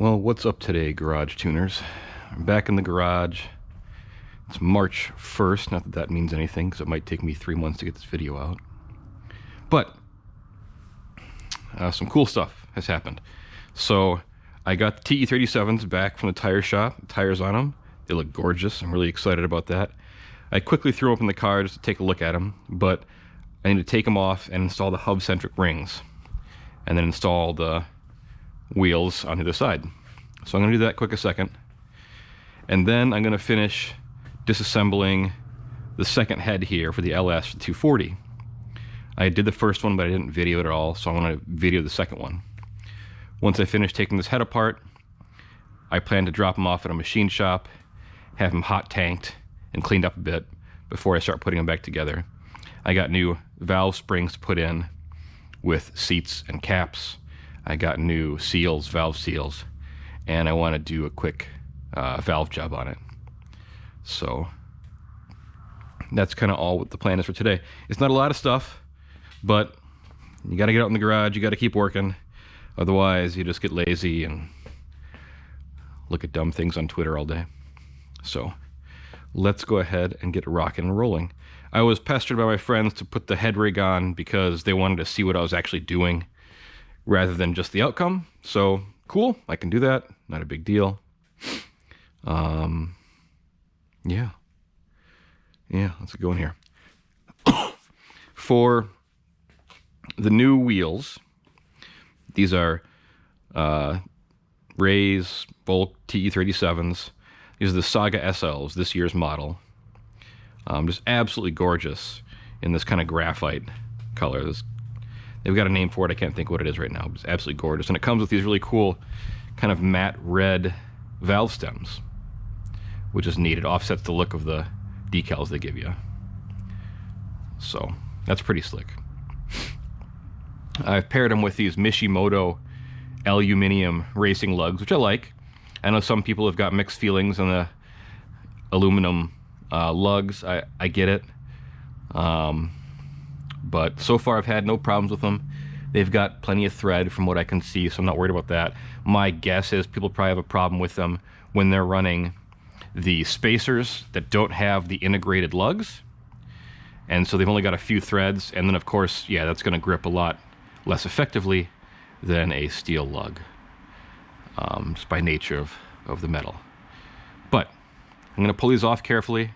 Well, what's up today, garage tuners? I'm back in the garage. It's March 1st, not that that means anything, because it might take me 3 months to get this video out. But some cool stuff has happened. So I got the TE37s back from the tire shop, the tires on them. They look gorgeous. I'm really excited about that. I quickly threw them up in the car just to take a look at them, but I need to take them off and install the hub-centric rings, and then install the wheels on the other side. So I'm going to do that quick a second. And then I'm going to finish disassembling the second head here for the LS 240. I did the first one, but I didn't video it at all, so I want to video the second one. Once I finish taking this head apart, I plan to drop them off at a machine shop, have them hot tanked and cleaned up a bit before I start putting them back together. I got new valve springs to put in with seats and caps. I got new seals, valve seals, and I want to do a quick valve job on it. So that's kind of all what the plan is for today. It's not a lot of stuff, but you got to get out in the garage, you got to keep working. Otherwise, you just get lazy and look at dumb things on Twitter all day. So let's go ahead and get rocking and rolling. I was pestered by my friends to put the head rig on because they wanted to see what I was actually doing rather than just the outcome. So cool, I can do that. Not a big deal. Yeah, let's go in here. For the new wheels, these are Ray's Volk TE37s. These are the Saga SLs, this year's model. Just absolutely gorgeous in this kind of graphite color. They've got a name for it, I can't think what it is right now. It's absolutely gorgeous. And it comes with these really cool kind of matte red valve stems, which is neat. It offsets the look of the decals they give you. So that's pretty slick. I've paired them with these Mishimoto aluminum racing lugs, which I like. I know some people have got mixed feelings on the aluminum lugs. I get it. But so far I've had no problems with them. They've got plenty of thread from what I can see, so I'm not worried about that. My guess is people probably have a problem with them when they're running the spacers that don't have the integrated lugs. And so they've only got a few threads, and then of course, yeah, that's going to grip a lot less effectively than a steel lug, just by nature of the metal. But I'm going to pull these off carefully,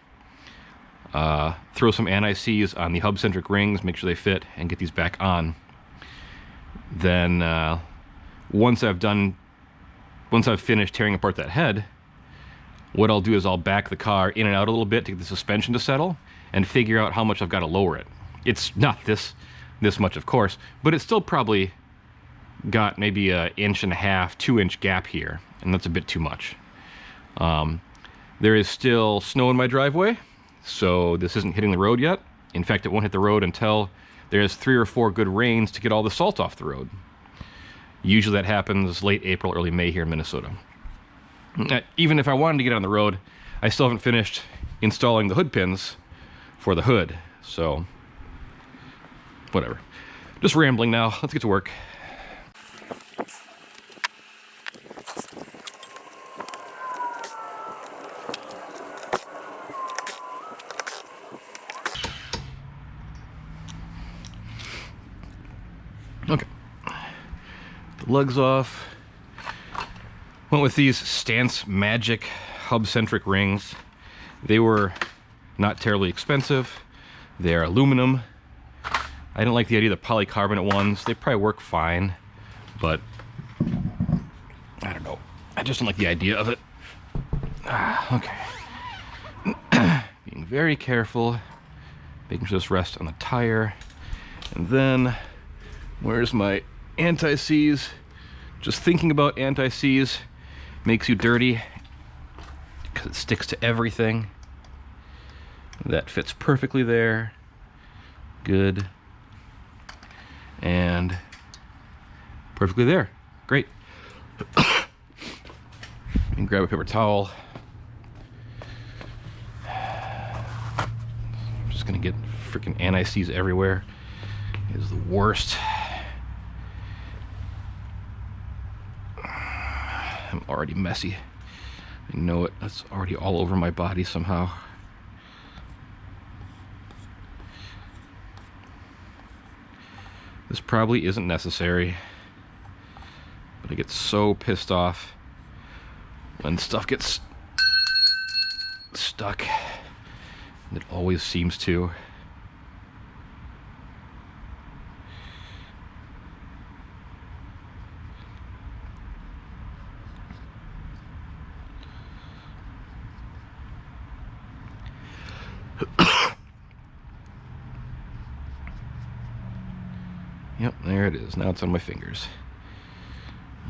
throw some anti-seize on the hub-centric rings, make sure they fit, and get these back on. Then once I've finished tearing apart that head, what I'll do is I'll back the car in and out a little bit to get the suspension to settle and figure out how much I've got to lower it. It's not this much, of course, but it's still probably got maybe an 1.5 to 2 inch gap here, and that's a bit too much. There is still snow in my driveway, so this isn't hitting the road yet. In fact, it won't hit the road until there's 3 or 4 good rains to get all the salt off the road. Usually that happens late April, early May here in Minnesota. Even if I wanted to get on the road, I still haven't finished installing the hood pins for the hood, so whatever. Just rambling now. Let's get to work. Okay, the lugs off. Went with these Stance Magic hub-centric rings. They were not terribly expensive. They're aluminum. I didn't like the idea of the polycarbonate ones. They probably work fine, but I don't know. I just don't like the idea of it. Okay. Being very careful, making sure this rests on the tire. And then, where's my anti-seize? Just thinking about anti-seize makes you dirty because it sticks to everything. That fits perfectly there. Good. And perfectly there. Great. And grab a paper towel. I'm just gonna get freaking anti-seize everywhere. It is the worst. I'm already messy. I know it. That's already all over my body somehow. This probably isn't necessary, but I get so pissed off when stuff gets stuck. It always seems to. Yep, there it is. Now it's on my fingers.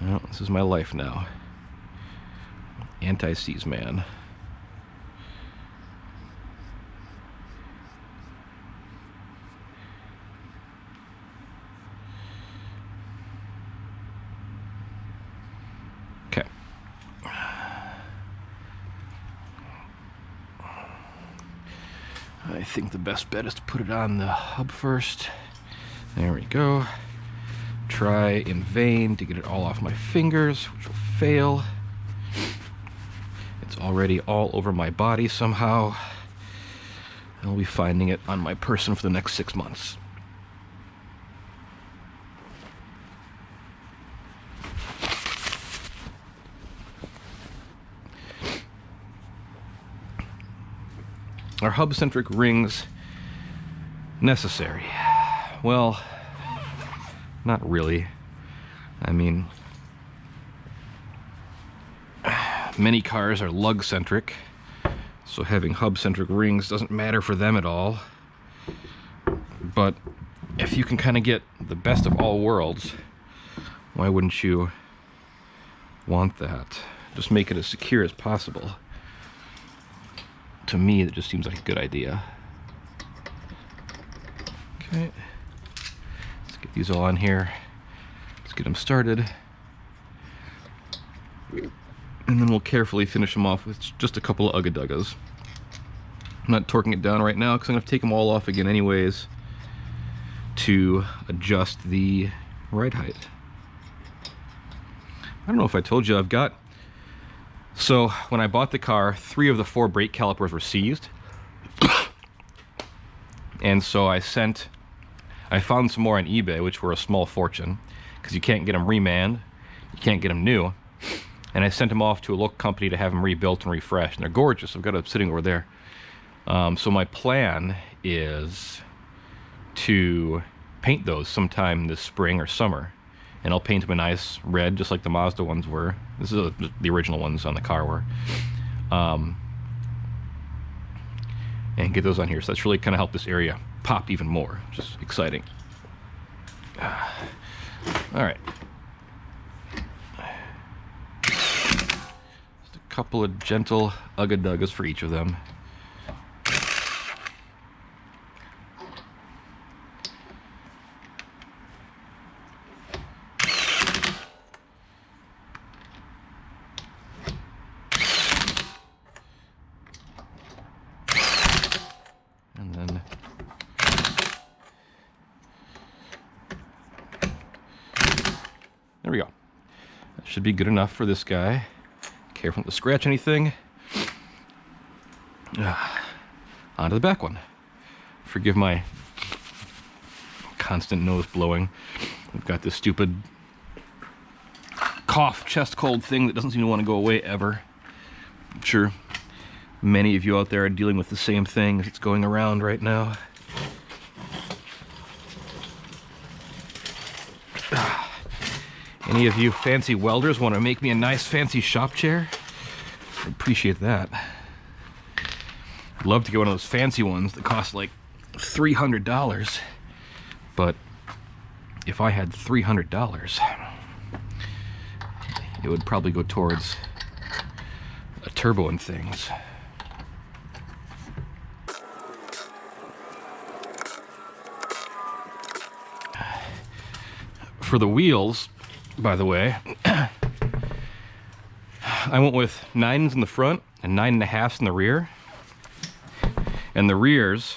Well, this is my life now. Anti-seize man. Okay. I think the best bet is to put it on the hub first. There we go. Try in vain to get it all off my fingers, which will fail. It's already all over my body somehow. I'll be finding it on my person for the next 6 months. Are hub-centric rings necessary? Well, not really. I mean, many cars are lug-centric, so having hub-centric rings doesn't matter for them at all. But if you can kind of get the best of all worlds, why wouldn't you want that? Just make it as secure as possible. To me, that just seems like a good idea. Okay. Get these all on here. Let's get them started. And then we'll carefully finish them off with just a couple of ugga-duggas. I'm not torquing it down right now because I'm going to take them all off again anyways to adjust the ride height. I don't know if I told you, so when I bought the car, 3 of the 4 brake calipers were seized. And so I found some more on eBay, which were a small fortune, because you can't get them remanned, you can't get them new. And I sent them off to a local company to have them rebuilt and refreshed. And they're gorgeous. I've got them sitting over there. So my plan is to paint those sometime this spring or summer. And I'll paint them a nice red, just like the Mazda ones were. This is the original ones on the car were. And get those on here. So that's really kind of helped this area pop even more, which is exciting. All right. Just a couple of gentle ugga-duggas for each of them. And then there we go. That should be good enough for this guy. Careful not to scratch anything. Onto the back one. Forgive my constant nose blowing. I've got this stupid cough, chest cold thing that doesn't seem to want to go away ever. I'm sure many of you out there are dealing with the same thing as it's going around right now. Any of you fancy welders want to make me a nice fancy shop chair? I'd appreciate that. I'd love to get one of those fancy ones that cost like $300. But if I had $300, it would probably go towards a turbo and things. For the wheels, by the way, I went with 9s in the front and 9.5s in the rear. And the rears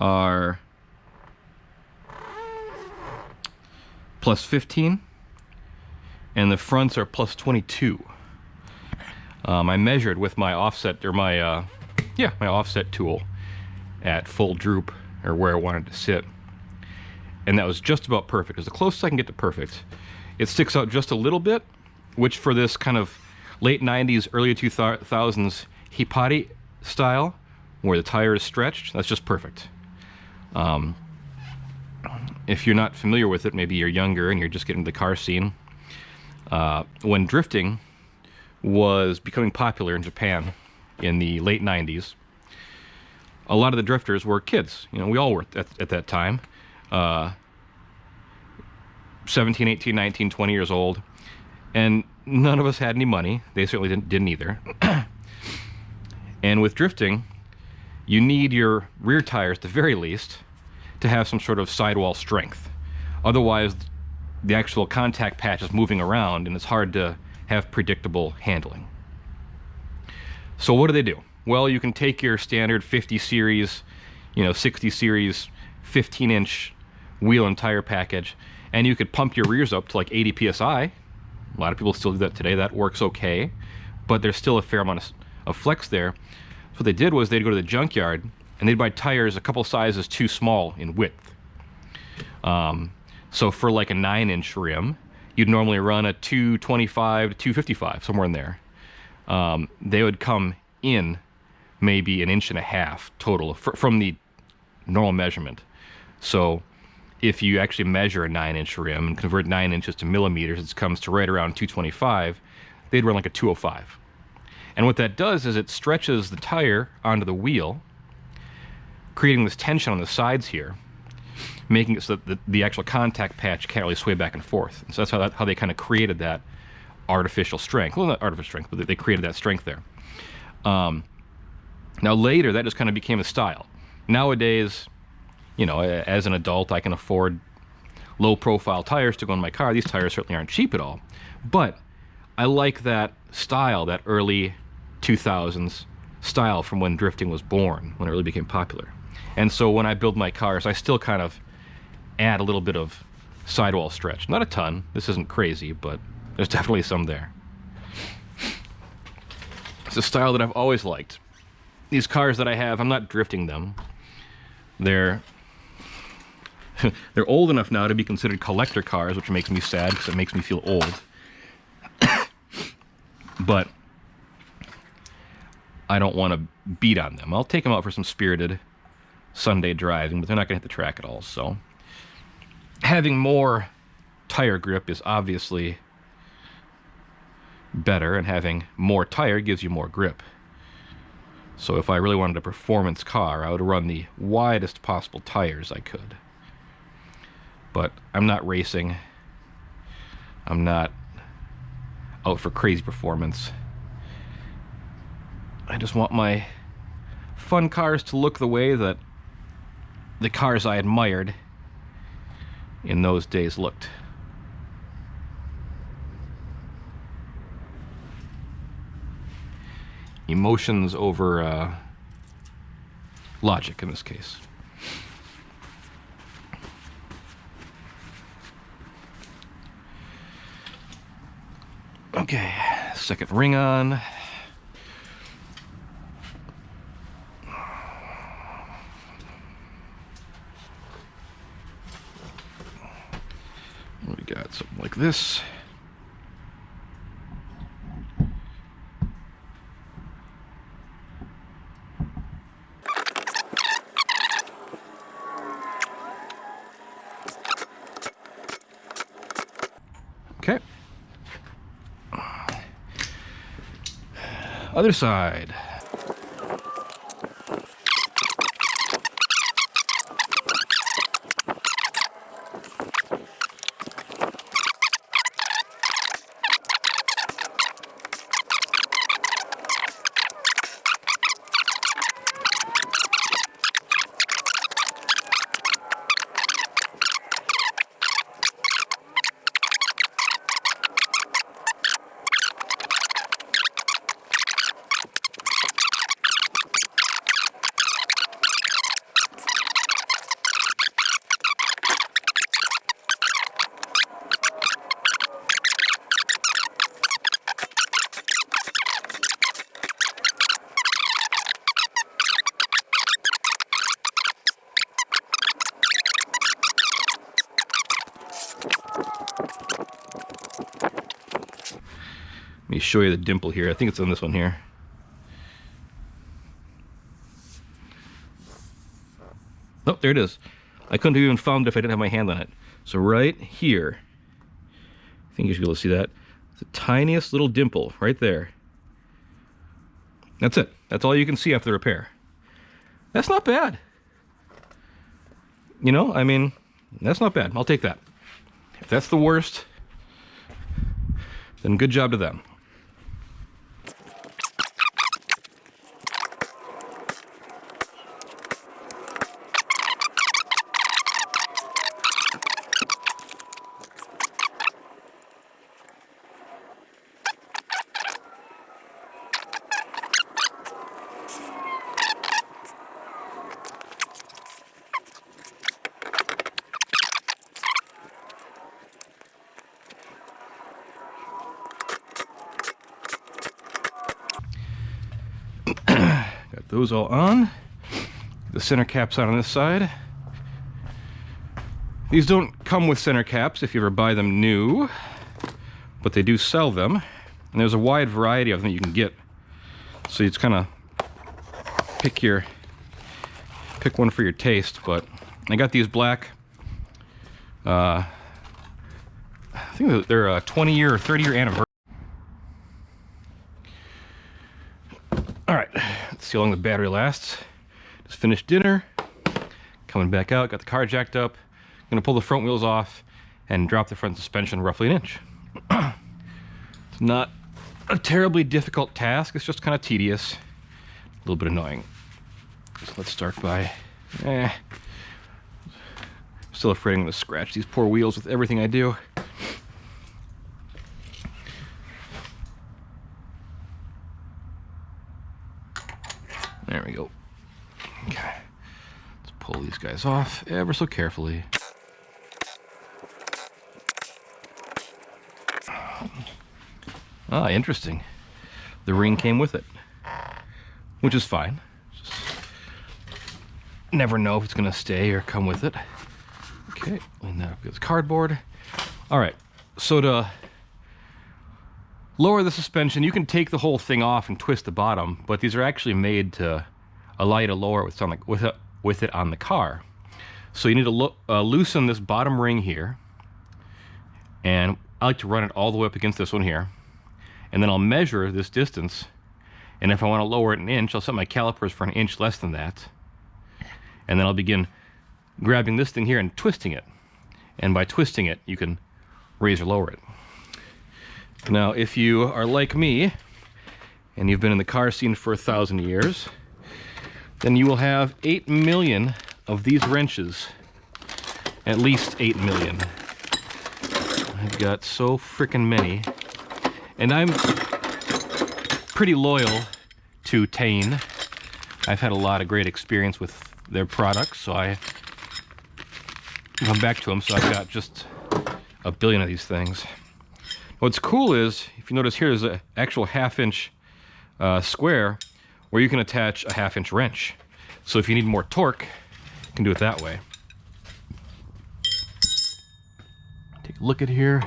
are plus 15 and the fronts are plus 22. I measured with my offset, or my offset tool at full droop, or where I wanted to sit. And that was just about perfect. It was the closest I can get to perfect. It sticks out just a little bit, which for this kind of late 90s, early 2000s Hipari style, where the tire is stretched, that's just perfect. If you're not familiar with it, maybe you're younger and you're just getting into the car scene. When drifting was becoming popular in Japan in the late 90s, a lot of the drifters were kids. You know, we all were at that time. 17, 18, 19, 20 years old. And none of us had any money. They certainly didn't either. And with drifting, you need your rear tires, at the very least, to have some sort of sidewall strength. Otherwise, the actual contact patch is moving around and it's hard to have predictable handling. So what do? Well, you can take your standard 50 series, 60 series, 15-inch wheel and tire package, and you could pump your rears up to like 80 psi. A lot of people still do that today. That works okay, but there's still a fair amount of flex there. So what they did was they'd go to the junkyard and they'd buy tires a couple sizes too small in width. So for like a 9-inch rim, you'd normally run a 225 to 255, somewhere in there. They would come in maybe 1.5 inches total from the normal measurement. So if you actually measure a 9-inch rim and convert 9 inches to millimeters, it comes to right around 225. They'd run like a 205. And what that does is it stretches the tire onto the wheel, creating this tension on the sides here, making it so that the actual contact patch can't really sway back and forth. And so that's how they kind of created that artificial strength. Well, not artificial strength, but they created that strength there. Now later, that just kind of became a style. Nowadays, as an adult, I can afford low-profile tires to go in my car. These tires certainly aren't cheap at all. But I like that style, that early 2000s style from when drifting was born, when it really became popular. And so when I build my cars, I still kind of add a little bit of sidewall stretch. Not a ton. This isn't crazy, but there's definitely some there. It's a style that I've always liked. These cars that I have, I'm not drifting them. They're old enough now to be considered collector cars, which makes me sad because it makes me feel old. But I don't want to beat on them. I'll take them out for some spirited Sunday driving, but they're not going to hit the track at all. So having more tire grip is obviously better, and having more tire gives you more grip. So if I really wanted a performance car, I would run the widest possible tires I could. But I'm not racing. I'm not out for crazy performance. I just want my fun cars to look the way that the cars I admired in those days looked. Emotions over logic in this case. Okay, second ring on. We got something like this. Okay. Other side. Let me show you the dimple here. I think it's on this one here. Oh, there it is. I couldn't have even found it if I didn't have my hand on it. So right here, I think you should be able to see that. It's the tiniest little dimple right there. That's it. That's all you can see after the repair. That's not bad. You know, I mean, that's not bad. I'll take that. If that's the worst, then good job to them. Got those all on. The center caps on this side. These don't come with center caps if you ever buy them new, but they do sell them. And there's a wide variety of them that you can get. So you just kind of pick one for your taste. But I got these black. I think they're a 20-year or 30-year anniversary. Alright, let's see how long the battery lasts. Just finished dinner. Coming back out, got the car jacked up. Gonna pull the front wheels off and drop the front suspension roughly an inch. It's not a terribly difficult task, it's just kind of tedious. A little bit annoying. So let's start by... Still afraid I'm gonna scratch these poor wheels with everything I do. There we go. Okay. Let's pull these guys off ever so carefully. Ah, interesting. The ring came with it, which is fine. Just never know if it's going to stay or come with it. Okay, line that up against cardboard. All right, so to lower the suspension, you can take the whole thing off and twist the bottom, but these are actually made to allow you to lower it with it on the car. So you need to loosen this bottom ring here, and I like to run it all the way up against this one here, and then I'll measure this distance, and if I want to lower it an inch, I'll set my calipers for an inch less than that, and then I'll begin grabbing this thing here and twisting it, and by twisting it you can raise or lower it. Now, if you are like me, and you've been in the car scene for 1,000 years, then you will have 8 million of these wrenches. At least 8 million. I've got so frickin' many. And I'm pretty loyal to Tane. I've had a lot of great experience with their products, so I come back to them, so I've got just a billion of these things. What's cool is, if you notice here, there's an actual half-inch square where you can attach a half-inch wrench. So if you need more torque, you can do it that way. Take a look at here.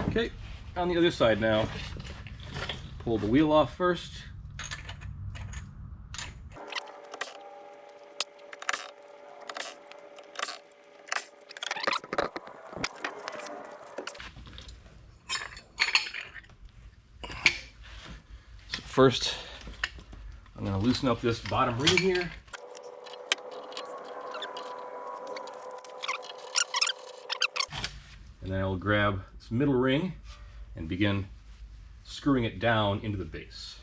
Okay, on the other side now. Pull the wheel off first. So first, I'm going to loosen up this bottom ring here. And then I'll grab this middle ring and begin screwing it down into the base.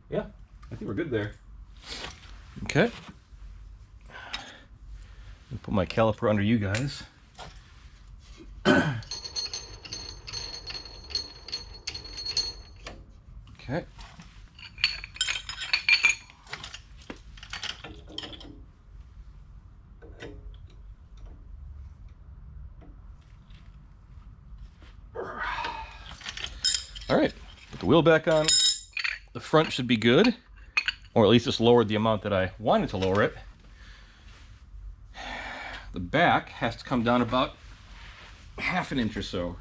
Yeah, I think we're good there. Okay. I'll put my caliper under you guys. Okay. wheel back on. The front should be good, or at least it's lowered the amount that I wanted to lower it. The back has to come down about half an inch or so.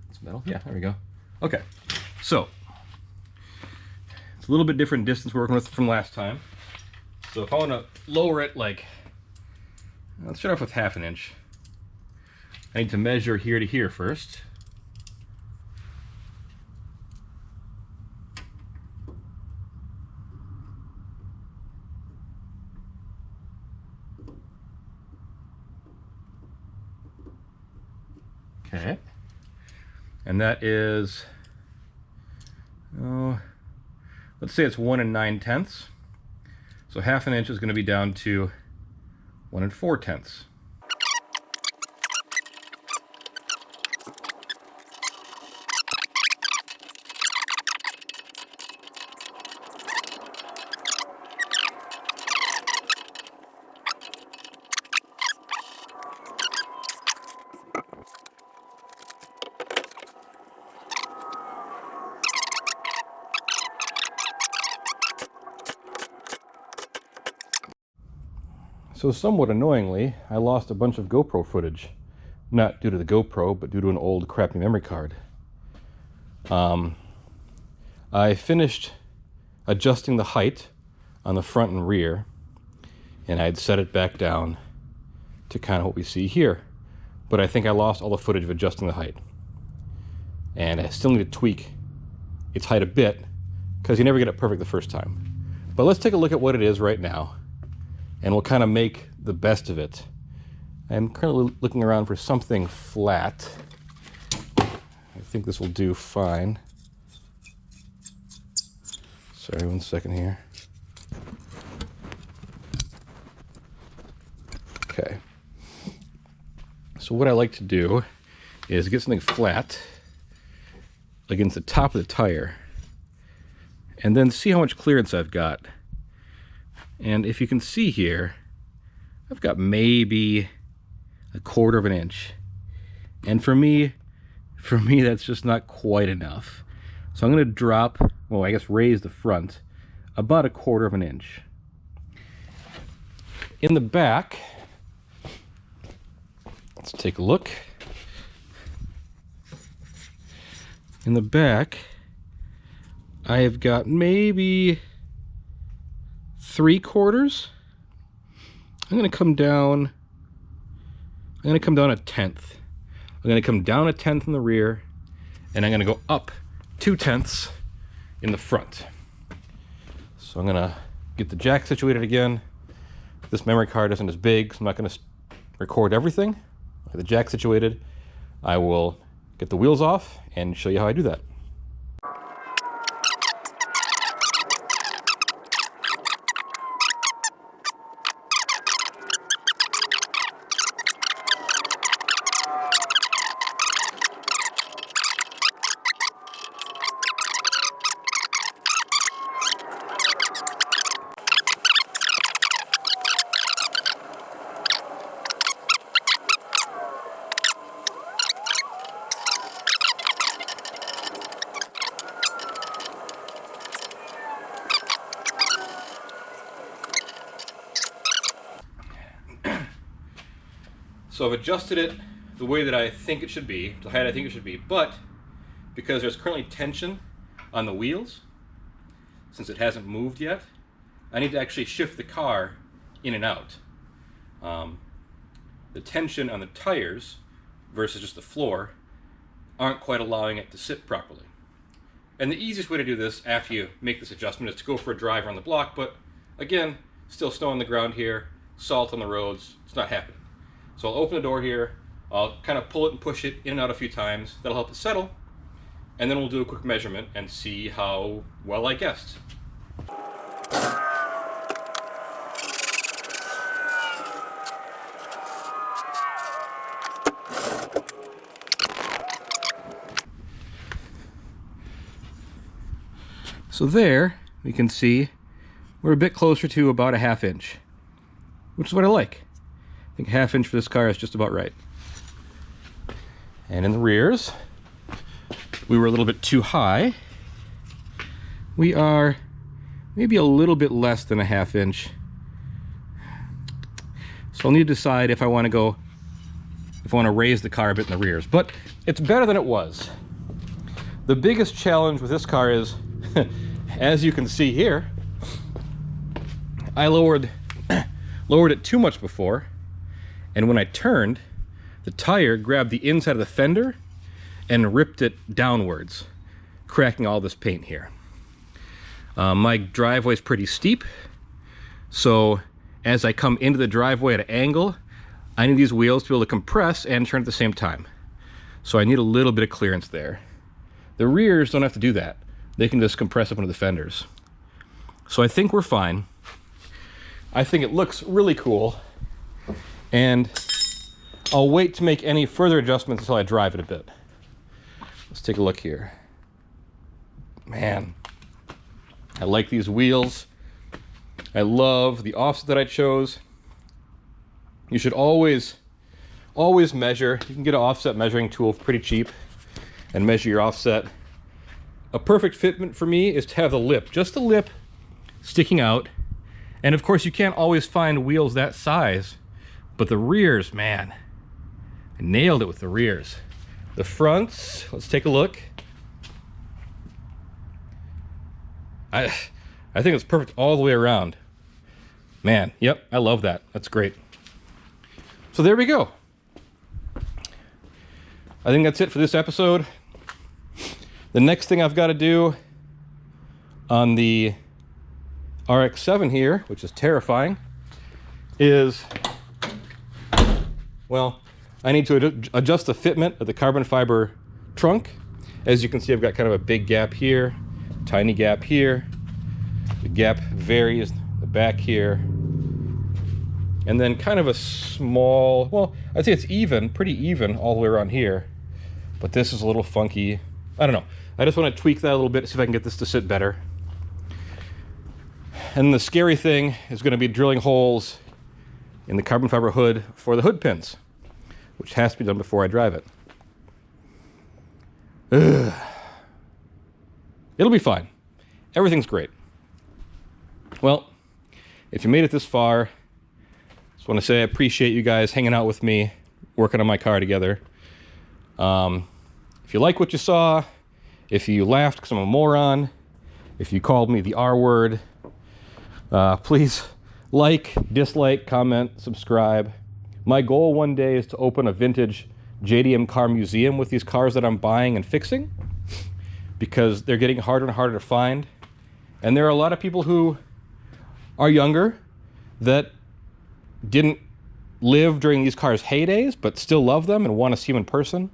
It's metal. Yeah, there we go. Okay, so it's a little bit different distance we're working with from last time. So if I want to lower it, like, let's start off with half an inch. I need to measure here to here first. Okay. And that is, oh, let's say it's 1 9/10. So half an inch is going to be down to 1 4/10. So somewhat annoyingly, I lost a bunch of GoPro footage. Not due to the GoPro, but due to an old crappy memory card. I finished adjusting the height on the front and rear, and I had set it back down to kind of what we see here. But I think I lost all the footage of adjusting the height. And I still need to tweak its height a bit, because you never get it perfect the first time. But let's take a look at what it is right now, and we'll kind of make the best of it. I'm currently looking around for something flat. I think this will do fine. Sorry, 1 second here. Okay. So what I like to do is get something flat against the top of the tire, and then see how much clearance I've got. And if you can see here, I've got maybe 1/4 of an inch. And for me, that's just not quite enough. So I'm going to drop, well, I guess raise the front about 1/4 of an inch. In the back, let's take a look. In the back, I have got maybe 3/4. I'm going to come down 1/10. I'm going to come down 1/10 in the rear, and I'm going to go up 2/10 in the front. So I'm going to get the jack situated again. This memory card isn't as big, so I'm not going to record everything. Get the jack situated. I will get the wheels off and show you how I do that. So I've adjusted it the way that I think it should be, the height I think it should be, but because there's currently tension on the wheels, since it hasn't moved yet, I need to actually shift the car in and out. The tension on the tires versus just the floor aren't quite allowing it to sit properly. And the easiest way to do this after you make this adjustment is to go for a drive around the block, but again, still snow on the ground here, salt on the roads, it's not happening. So I'll open the door here, I'll kind of pull it and push it in and out a few times, that'll help it settle, and then we'll do a quick measurement and see how well I guessed. So there, we can see we're a bit closer to about a 1/2 inch, which is what I like. I think 1/2 inch for this car is just about right. And in the rears, we were a little bit too high. We are maybe a little bit less than a 1/2 inch. So I'll need to decide if I want to raise the car a bit in the rears, but it's better than it was. The biggest challenge with this car is, as you can see here, I lowered it too much before, and when I turned, the tire grabbed the inside of the fender and ripped it downwards, cracking all this paint here. My driveway is pretty steep, so as I come into the driveway at an angle, I need these wheels to be able to compress and turn at the same time. So I need a little bit of clearance there. The rears don't have to do that. They can just compress up into the fenders. So I think we're fine. I think it looks really cool, and I'll wait to make any further adjustments until I drive it a bit. Let's take a look here. Man, I like these wheels. I love the offset that I chose. You should always measure. You can get an offset measuring tool pretty cheap and measure your offset. A perfect fitment for me is to have the lip, just the lip sticking out. And of course you can't always find wheels that size, but the rears, man, I nailed it with the rears. The fronts, let's take a look. I think it's perfect all the way around. Man, yep, I love that. That's great. So there we go. I think that's it for this episode. The next thing I've got to do on the RX-7 here, which is terrifying, is, well, I need to adjust the fitment of the carbon fiber trunk. As you can see, I've got kind of a big gap here, tiny gap here. The gap varies, the back here. And then kind of a small, well, I'd say it's even, pretty even all the way around here. But this is a little funky. I don't know. I just want to tweak that a little bit, see if I can get this to sit better. And the scary thing is going to be drilling holes in the carbon fiber hood for the hood pins, which has to be done before I drive it. Ugh. It'll be fine. Everything's great. Well, if you made it this far, I just want to say I appreciate you guys hanging out with me, working on my car together. If you like what you saw, if you laughed because I'm a moron, if you called me the R word, please like, dislike, comment, subscribe. My goal one day is to open a vintage JDM car museum with these cars that I'm buying and fixing, because they're getting harder and harder to find. And there are a lot of people who are younger that didn't live during these cars' heydays, but still love them and want to see them in person.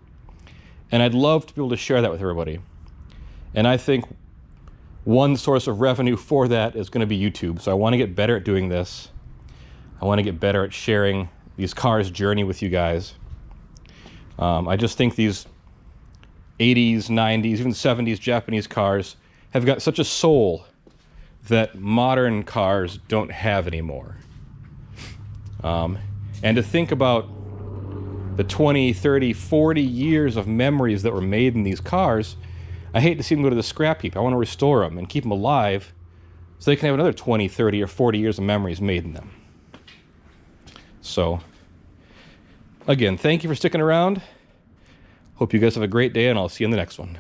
And I'd love to be able to share that with everybody. And I think one source of revenue for that is going to be YouTube. So I want to get better at doing this. I want to get better at sharing these cars' journey with you guys. I just think these 80s, 90s, even 70s Japanese cars have got such a soul that modern cars don't have anymore. And to think about the 20, 30, 40 years of memories that were made in these cars, I hate to see them go to the scrap heap. I want to restore them and keep them alive so they can have another 20, 30, or 40 years of memories made in them. So, again, thank you for sticking around. Hope you guys have a great day, and I'll see you in the next one.